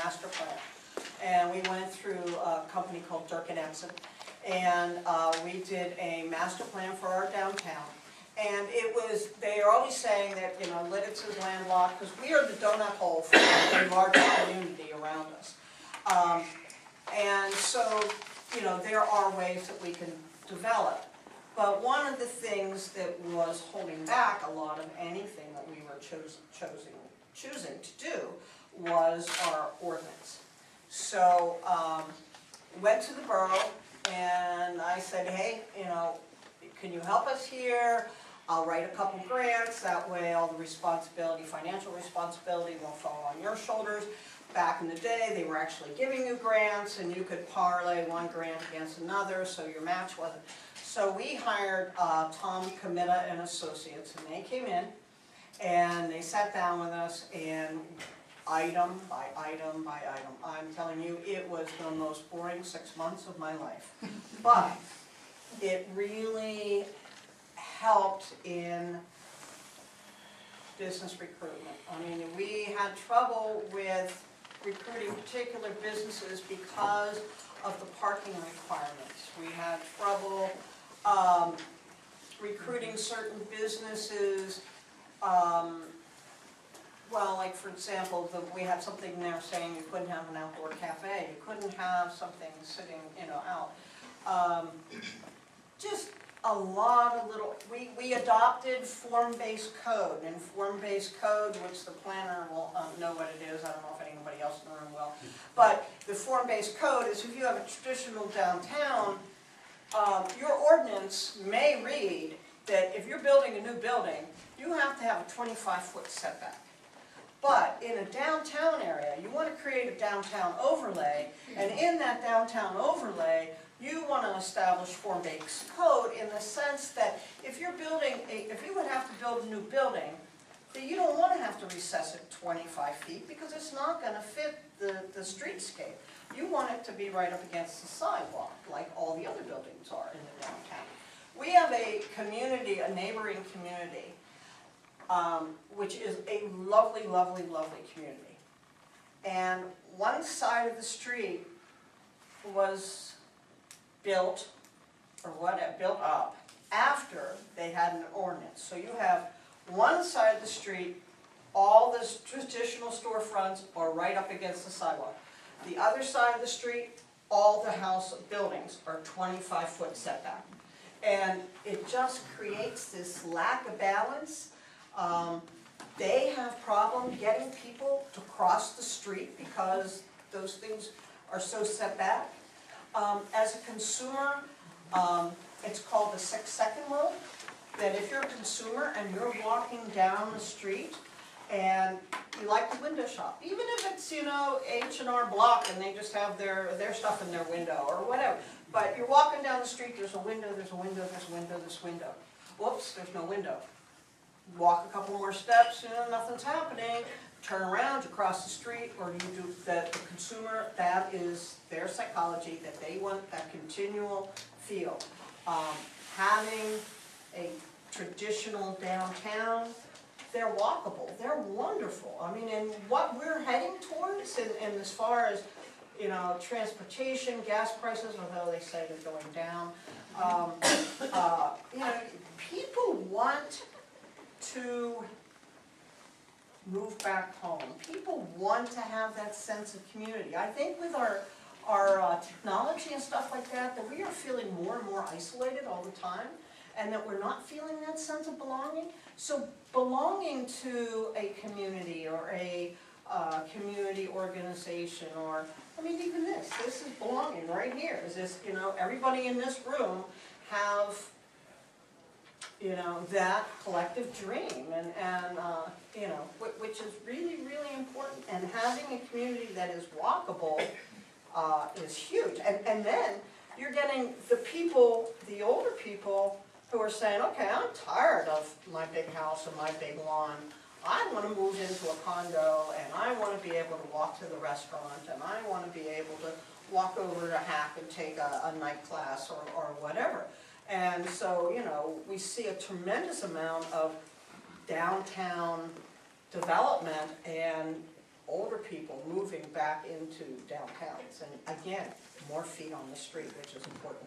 master plan. And we went through a company called Ordinances, and we did a master plan for our downtown. And it was, they are always saying that, you know, Lititz is landlocked, because we are the donut hole for a large community around us. And so, you know, there are ways that we can develop. But one of the things that was holding back a lot of anything that we were choosing to do was our ordinance. So, went to the borough and I said, hey, you know, can you help us here? I'll write a couple grants, that way all the responsibility, financial responsibility won't fall on your shoulders. Back in the day, they were actually giving you grants and you could parlay one grant against another, so your match wasn't. So we hired Tom Committa and Associates, and they came in and they sat down with us, and item by item by item, I'm telling you, it was the most boring 6 months of my life. But it really helped in business recruitment. I mean, we had trouble with recruiting particular businesses because of the parking requirements. We had trouble recruiting certain businesses. Well, like for example, we had something there saying you couldn't have an outdoor cafe, you couldn't have something sitting, you know, out. Just a lot of little, we adopted form-based code, and form-based code, which the planner will know what it is, I don't know if anybody else in the room will, but the form-based code is if you have a traditional downtown, your ordinance may read that if you're building a new building, you have to have a 25-foot setback. But in a downtown area, you want to create a downtown overlay, and in that downtown overlay, you want to establish form-based code in the sense that if you're building, if you would have to build a new building, that you don't want to have to recess it 25 feet because it's not going to fit the streetscape. You want it to be right up against the sidewalk, like all the other buildings are in the downtown. We have a community, a neighboring community, which is a lovely, lovely, lovely community. And one side of the street was built up after they had an ordinance. So you have one side of the street, all the traditional storefronts are right up against the sidewalk. The other side of the street, all the house buildings are 25-foot setback. And it just creates this lack of balance. They have problem getting people to cross the street because those things are so set back. As a consumer, it's called the 6-second rule, that if you're a consumer and you're walking down the street and you like to window shop, even if it's, you know, H&R Block and they just have their stuff in their window or whatever, but you're walking down the street, there's a window, there's a window, there's a window, there's a window. Whoops, there's no window. Walk a couple more steps, you know, nothing's happening. Turn around, you cross the street, or you do that. The consumer, that is their psychology, that they want that continual feel. Having a traditional downtown, they're walkable, they're wonderful. I mean, and what we're heading towards, and as far as, you know, transportation, gas prices, although they say they're going down, you know, people want to move back home. People want to have that sense of community. I think with our technology and stuff like that, that we are feeling more and more isolated all the time, and that we're not feeling that sense of belonging. So belonging to a community or a community organization, or, I mean, even this is belonging right here. Is this, you know, everybody in this room have, you know, that collective dream, and you know, which is really, really important. And having a community that is walkable is huge. And then you're getting the people, the older people, who are saying, okay, I'm tired of my big house and my big lawn. I want to move into a condo, and I want to be able to walk to the restaurant, and I want to be able to walk over to Hack and take a night class or whatever. And so, you know, we see a tremendous amount of downtown development, and older people moving back into downtowns. And again, more feet on the street, which is important.